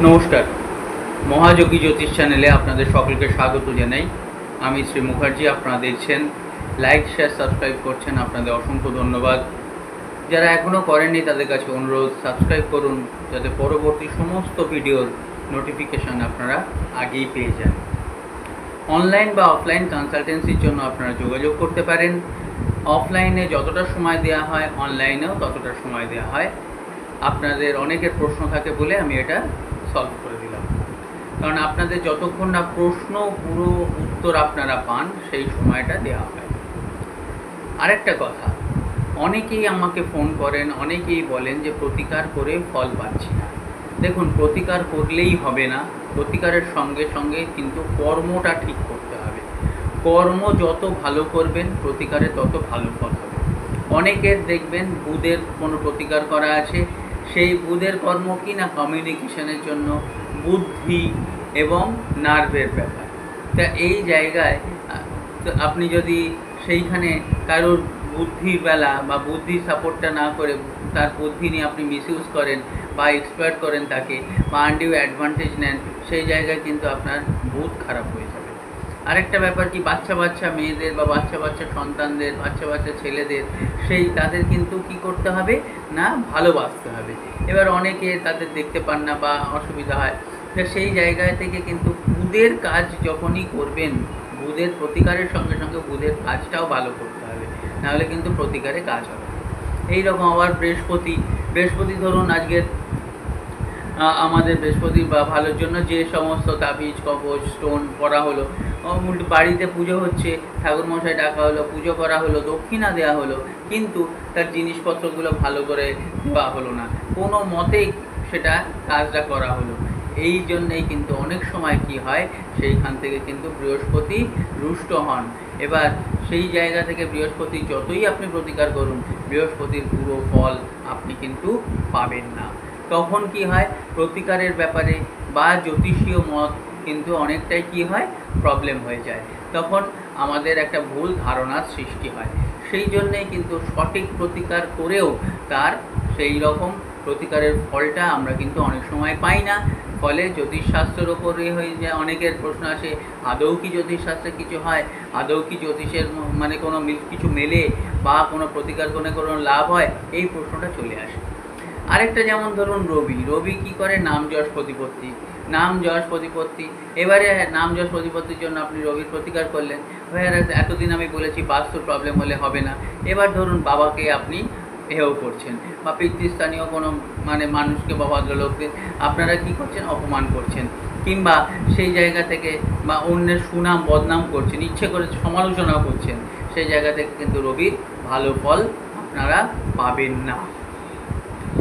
নমস্কার, মহাযোগী জ্যোতিষ চ্যানেলে আপনাদের সকলকে স্বাগত জানাই। আমি শ্রী মুখার্জি। আপনারা দেখছেন, লাইক শেয়ার সাবস্ক্রাইব করছেন, আপনাদের অসংখ্য ধন্যবাদ। যারা এখনও করেননি তাদের কাছে অনুরোধ, সাবস্ক্রাইব করুন যাতে পরবর্তী সমস্ত ভিডিওর নোটিফিকেশান আপনারা আগেই পেয়ে যান। অনলাইন বা অফলাইন কনসালটেন্সির জন্য আপনারা যোগাযোগ করতে পারেন। অফলাইনে যতটা সময় দেওয়া হয় অনলাইনেও ততটা সময় দেওয়া হয়। আপনাদের অনেকের প্রশ্ন থাকে বলে আমি এটা সলভ করে দিলাম, কারণ আপনাদের যতক্ষণ না প্রশ্ন পুরো উত্তর আপনারা পান সেই সময়টা দেওয়া হয়। আরেকটা কথা, অনেকেই আমাকে ফোন করেন, অনেকেই বলেন যে প্রতিকার করে ফল পাচ্ছি না। দেখুন, প্রতিকার করলেই হবে না, প্রতিকারের সঙ্গে সঙ্গে কিন্তু কর্মটা ঠিক করতে হবে। কর্ম যত ভালো করবেন প্রতিকারে তত ভালো ফল হবে। অনেকের দেখবেন বুধের কোনো প্রতিকার করা আছে, সেই বুধের কর্ম কি না কমিউনিকেশনের জন্য, বুদ্ধি এবং নার্ভের ব্যাপার। তা এই জায়গায় আপনি যদি সেইখানে কারোর বুদ্ধির বেলা বা বুদ্ধির সাপোর্টটা না করে তার বুদ্ধি নিয়ে আপনি মিসইউজ করেন বা এক্সপ্লয়েট করেন তাকে, বা আনডিউ অ্যাডভান্টেজ নেন, সেই জায়গায় কিন্তু আপনার বুধ খারাপ হয়ে যাবে। আরেকটা ব্যাপার কি, বাচ্চা বাচ্চা মেয়েদের বা বাচ্চা বাচ্চা সন্তানদের, বাচ্চা বাচ্চা ছেলেদের, সেই তাদের কিন্তু কি করতে হবে না ভালোবাসতে হবে। এবার অনেকে তাদের দেখতে পান না বা অসুবিধা হয়, তো সেই জায়গায় থেকে কিন্তু বুধের কাজ যখনই করবেন, বুধের প্রতিকারের সঙ্গে সঙ্গে বুধের কাজটাও ভালো করতে হবে, নাহলে কিন্তু প্রতিকারে কাজ হবে। এইরকম আবার বৃহস্পতি ধরুন আজকের আমাদের বৃহস্পতি বা ভালোর জন্য যে সমস্ত তাবিজ কবচ স্টোন পড়া হলো, বাড়িতে পুজো হচ্ছে, ঠাকুরমশাই ডাকা হলো, পুজো করা হলো, দক্ষিণা দেওয়া হলো, কিন্তু তার জিনিসপত্রগুলো ভালো করে দেওয়া হলো না, কোনো মতেই সেটা কাজটা করা হলো। এই জন্যেই কিন্তু অনেক সময় কি হয়, সেইখান থেকে কিন্তু বৃহস্পতি রুষ্ট হন। এবার সেই জায়গা থেকে বৃহস্পতি যতই আপনি প্রতিকার করুন, বৃহস্পতির পুরো ফল আপনি কিন্তু পাবেন না। তখন কি হয়, প্রতিকারের ব্যাপারে বা জ্যোতিষীয় মত কিন্তু অনেকটাই কি হয়, প্রবলেম হয়ে যায়। তখন আমাদের একটা ভুল ধারণার সৃষ্টি হয়। সেই জন্যেই কিন্তু সঠিক প্রতিকার করেও তার সেই রকম প্রতিকারের ফলটা আমরা কিন্তু অনেক সময় পাই না। ফলে জ্যোতিষশাস্ত্রের ওপরে হয়ে যায়। অনেকের প্রশ্ন আসে, আদৌ কি জ্যোতিষশাস্ত্রে কিছু হয়, আদৌ কি জ্যোতিষের মানে কোনো কিছু মেলে বা কোনো প্রতিকার করে কোনো লাভ হয়, এই প্রশ্নটা চলে আসে। আরেকটা যেমন ধরুন রবি কি করে, নাম যশ প্রতিপত্তি। এবারে নাম যশ প্রতিপত্তির জন্য আপনি রবির প্রতিকার করলেন, এতদিন আমি বলেছি বাস্তুর প্রবলেম হলে হবে না। এবার ধরুন বাবাকে আপনি হেয় করছেন বা পিতৃস্থানীয় কোনো মানুষকে বা ভদ্রলোককে আপনারা কি করছেন, অপমান করছেন, কিংবা সেই জায়গা থেকে বা অন্যের সুনাম বদনাম করছেন, ইচ্ছে করে সমালোচনা করছেন, সেই জায়গা থেকে কিন্তু রবির ভালো ফল আপনারা পাবেন না।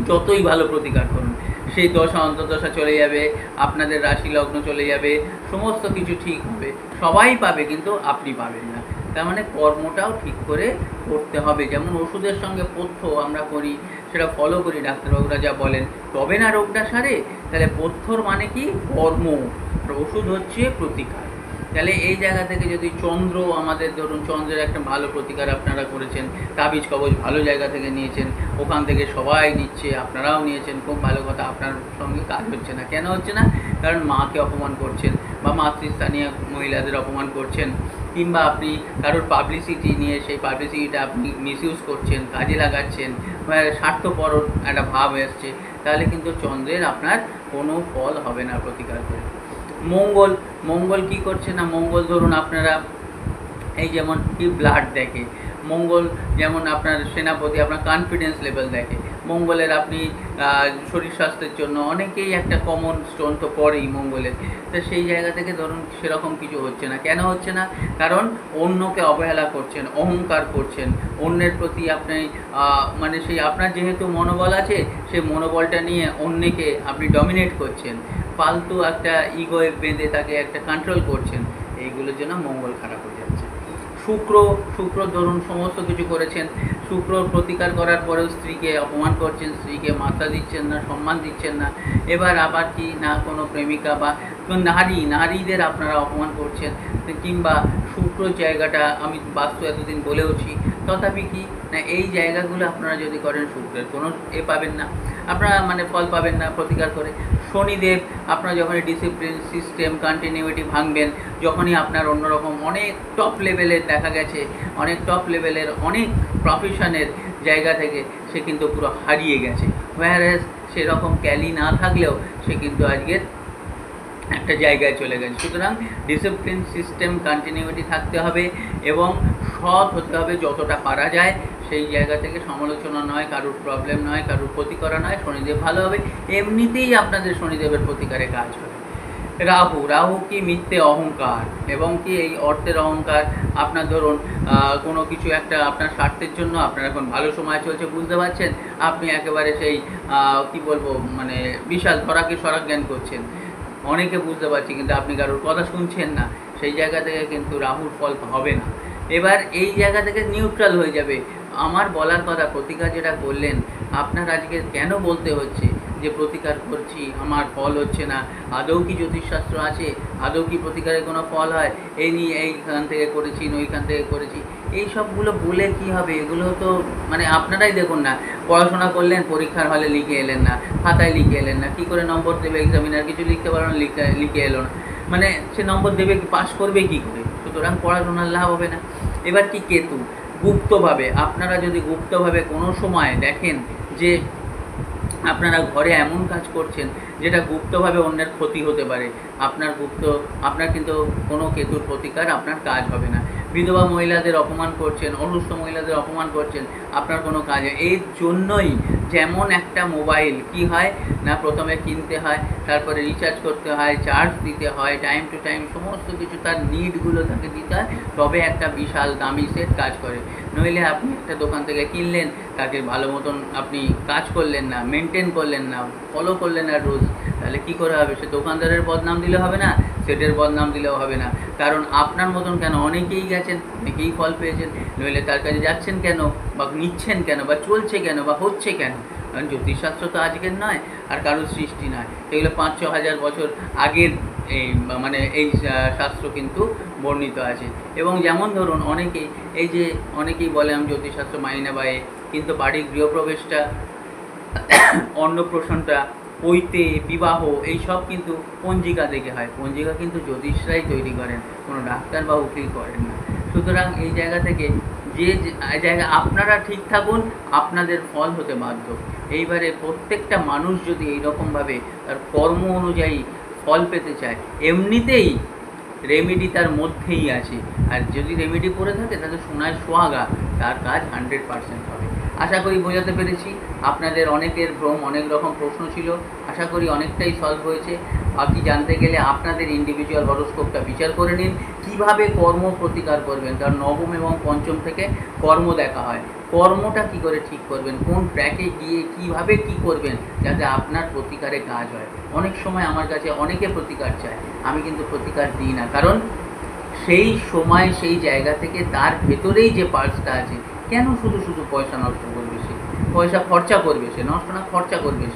যতই ভালো প্রতিকার করুন, সেই দশা অন্তর্দশা চলে যাবে, আপনাদের রাশি লগ্ন চলে যাবে, সমস্ত কিছু ঠিক হবে, সবাই পাবে কিন্তু আপনি পাবেন না। তার মানে কর্মটাও ঠিক করে করতে হবে। যেমন ওষুধের সঙ্গে পথ্য আমরা করি, সেটা ফলো করি, ডাক্তারবাবুরা যা বলেন, তবে না রোগটা সারে। তাহলে পথ্যর মানে কি, কর্ম, আর ওষুধ হচ্ছে প্রতিকার। তাহলে এই জায়গা থেকে যদি চন্দ্র, আমাদের ধরুন চন্দ্রের একটা ভালো প্রতিকার আপনারা করেছেন, তাবিজ কবচ ভালো জায়গা থেকে নিয়েছেন, ওখান থেকে সবাই নিচ্ছে, আপনারাও নিয়েছেন, খুব ভালো কথা। আপনার সঙ্গে কাজ হচ্ছে না, কেন হচ্ছে না? কারণ মাকে অপমান করছেন বা মাতৃস্থানীয় মহিলাদের অপমান করছেন, কিংবা আপনি কারোর পাবলিসিটি নিয়ে সেই পাবলিসিটিটা আপনি মিসইউজ করছেন, কাজে লাগাচ্ছেন, স্বার্থপর একটা ভাব এসছে, তাহলে কিন্তু চন্দ্রের আপনার কোনো ফল হবে না প্রতিকার করে। মঙ্গল কি করছে না, মঙ্গল ধরুন আপনারা এই যেমন কি ব্লাড দেখে, মঙ্গল যেমন আপনার সেনাপতি, আপনার কনফিডেন্স লেভেল দেখে। মঙ্গলের আপনি শরীর স্বাস্থ্যের জন্য অনেকেই একটা কমন স্টোন তো পড়েই মঙ্গলের। তো সেই জায়গা থেকে ধরুন সেরকম কিছু হচ্ছে না। কেন হচ্ছে না? কারণ অন্যকে অবহেলা করছেন, অহংকার করছেন, অন্যের প্রতি আপনি সেই আপনার যেহেতু মনোবল আছে, সেই মনোবলটা নিয়ে অন্যকে আপনি ডমিনেট করছেন, ফালতু একটা ইগোয়ে বেঁধে তাকে একটা কন্ট্রোল করছেন। এইগুলোর জন্য মঙ্গল খারাপ হয়ে যাচ্ছে। শুক্র ধরুন সমস্ত কিছু করেছেন, শুক্র প্রতিকার করার পরেও স্ত্রীকে অপমান করছেন, স্ত্রীকে মাত্রা দিচ্ছেন না, সম্মান দিচ্ছেন না। এবার আবার কি না, কোনো প্রেমিকা বা নারীদের আপনারা অপমান করছেন, কিংবা শুক্র জায়গাটা আমি বাস্তু এতদিন বলেওছি, তথাপি কি না এই জায়গাগুলো আপনারা যদি করেন শুক্রের কোনো পাবেন না। আপনারা মানে ফল পাবেন না প্রতিকার করে। শনিদেব আপনারা যখনই ডিসিপ্লিন, সিস্টেম, কন্টিনিউটি ভাঙবেন, যখনই আপনার অন্যরকম অনেক টপ লেভেলের দেখা গেছে, অনেক টপ লেভেলের অনেক প্রফেশনের জায়গা থেকে সে কিন্তু পুরো হারিয়ে গেছে, হোয়ারএজ সেরকম ক্যালি না থাকলেও সে কিন্তু আজকের একটা জায়গায় চলে গেছে। সুতরাং ডিসিপ্লিন, সিস্টেম, কন্টিনিউটি থাকতে হবে এবং সৎ হতে হবে যতটা পারা যায়। সেই জায়গা থেকে সমালোচনা নয়, কারুর প্রবলেম নয়, কারুর ক্ষতি করা নয়। শনিদেব ভালো হবে, এমনিতেই আপনাদের শনিদেবের প্রতিকারে কাজ হবে। রাহু কি মিথ্যে অহংকার, এবং কি এই অর্থের অহংকার। আপনার ধরুন কোনো কিছু একটা আপনার স্বার্থের জন্য আপনার এখন ভালো সময় চলছে, বুঝতে পারছেন, আপনি একেবারে সেই কি বলবো মানে বিশাল ধরাকে সরাক জ্ঞান করছেন, অনেকে বুঝতে পারছি, কিন্তু আপনি কারোর কথা শুনছেন না। সেই জায়গা থেকে কিন্তু রাহুর ফল হবে না। এবার এই জায়গা থেকে নিউট্রাল হয়ে যাবে। আমার বলার কথা, প্রতিকার যেটা করলেন, আপনার আজকে কেন বলতে হচ্ছে যে প্রতিকার করছি আমার ফল হচ্ছে না? আদৌ কি জ্যোতিষশাস্ত্র আছে? আদৌ কি প্রতিকারের কোনো ফল হয়? এই নিয়ে এইখান থেকে করেছি, ওইখান থেকে করেছি, এই সবগুলো বলে কি হবে? এগুলো তো মানে আপনারাই দেখুন না, পড়াশোনা করলেন, পরীক্ষার হলে লিখে এলেন না, খাতায় লিখে এলেন না, কী করে নম্বর দেবে এক্সামিনার? কিছু লিখতে পারো না, লিখে এলো না, মানে সে নম্বর দেবে কি, পাস করবে কী করে? সুতরাং পড়াশোনার লাভ হবে না। এবার কি কেতু গুপ্তভাবে, আপনারা যদি গুপ্তভাবে কোনো সময় দেখেন যে আপনারা ঘরে এমন কাজ করছেন যেটা গুপ্তভাবে অন্যের ক্ষতি হতে পারে, আপনার কিন্তু কোনো কেতুর প্রতিকার আপনার কাজ হবে না। বিধবা মহিলাদের অপমান করছেন, অসুস্থ মহিলাদের অপমান করছেন, আপনার কোনো কাজ। এর জন্যই যেমন একটা মোবাইল কি হয় না, প্রথমে কিনতে হয়, তারপরে রিচার্জ করতে হয়, চার্জ দিতে হয়, টাইম টু টাইম সমস্ত কিছু তার নিডগুলো তাকে দিতে হয়, তবে একটা বিশাল দামি সেট কাজ করে। নইলে আপনি একটা দোকান থেকে কিনলেন, তাকে ভালো মতন আপনি কাজ করলেন না, মেনটেন করলেন না, ফলো করলেন না রুলস, তাহলে কী করে হবে? সে দোকানদারের বদনাম দিলে হবে না, সেটের বদনাম দিলেও হবে না। কারণ আপনার মতন কেন অনেকেই গেছেন, অনেকেই ফল পেয়েছেন, নইলে তার কাছে যাচ্ছেন কেন, বা নিচ্ছেন কেন, বা চলছে কেন, বা হচ্ছে কেন? কারণ জ্যোতিষশাস্ত্র তো আজকের নয়, আর কারোর সৃষ্টি নয়, এগুলো 5-6 হাজার বছর আগের এই মানে এই শাস্ত্র কিন্তু বর্ণিত আছে। এবং যেমন ধরুন অনেকেই বলে আমি জ্যোতিষশাস্ত্র মানি না, কিন্তু বাড়ির গৃহপ্রবেশটা, অন্নপ্রাশনটা, পৈতে, বিবাহ, এই সব কিন্তু পঞ্জিকা দেখে হয়। পঞ্জিকা কিন্তু জ্যোতিষরাই তৈরি করেন, কোনো ডাক্তার বা উকিল করেন না। সুতরাং এই জায়গা থেকে যে জায়গা আপনারা ঠিক থাকুন, আপনাদের ফল হতে বাধ্য। এইবারে প্রত্যেকটা মানুষ যদি এইরকমভাবে তার কর্ম অনুযায়ী ফল পেতে চায়, এমনিতেই রেমেডি তার মধ্যেই আছে। আর যদি রেমেডি পড়ে থাকে তাহলে সোনায় সোহাগা, তার কাজ 100% হবে। আশা করি বোঝাতে পেরেছি। আপনাদের অনেকের ভ্রম, অনেক রকম প্রশ্ন ছিল, আশা করি অনেকটাই সলভ হয়েছে। বাকি জানতে গেলে আপনাদের ইন্ডিভিজুয়াল হরোস্কোপটা বিচার করে নিন, কিভাবে কর্ম প্রতিকার করবেন। কারণ নবম এবং পঞ্চম থেকে কর্ম দেখা হয়, কর্মটা কি করে ঠিক করবেন, কোন ট্র্যাকে গিয়ে কিভাবে কি করবেন যাতে আপনার প্রতিকারে কাজ হয়। অনেক সময় আমার কাছে অনেকে প্রতিকার চায়, আমি কিন্তু প্রতিকার দিই না, কারণ সেই সময় সেই জায়গা থেকে তার ভেতরেই যে পার্টসটা আছে, কেন শুধু শুধু পয়সা নষ্ট করবে সে, পয়সা খরচা করবে সে, নষ্ট না খরচা করবে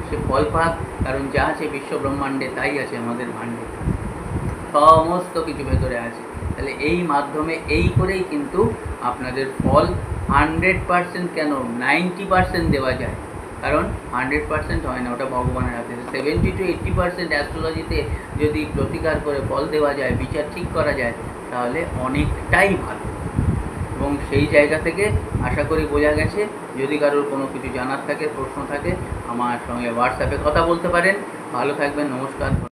সে ফল পাক। কারণ যা আছে বিশ্ব ব্রহ্মাণ্ডে তাই আছে আমাদের ভাণ্ডে, সমস্ত কিছু ভেতরে আছে। তাহলে এই মাধ্যমে এই করেই কিন্তু আপনাদের ফল 100% কেন 90% দেওয়া যায়। কারণ 100% হয় না, ওটা ভগবানের হাতে। 70 to 80% অ্যাস্ট্রোলজিতে যদি প্রতিকার করে ফল দেওয়া যায়, বিচার ঠিক করা যায়, তাহলে অনেকটাই ভালো। এবং সেই জায়গা থেকে আশা করি বোঝা গেছে। যদি কারোর কোনো কিছু জানার থাকে, প্রশ্ন থাকে, আমার সঙ্গে হোয়াটসঅ্যাপে কথা বলতে পারেন। ভালো থাকবেন, নমস্কার।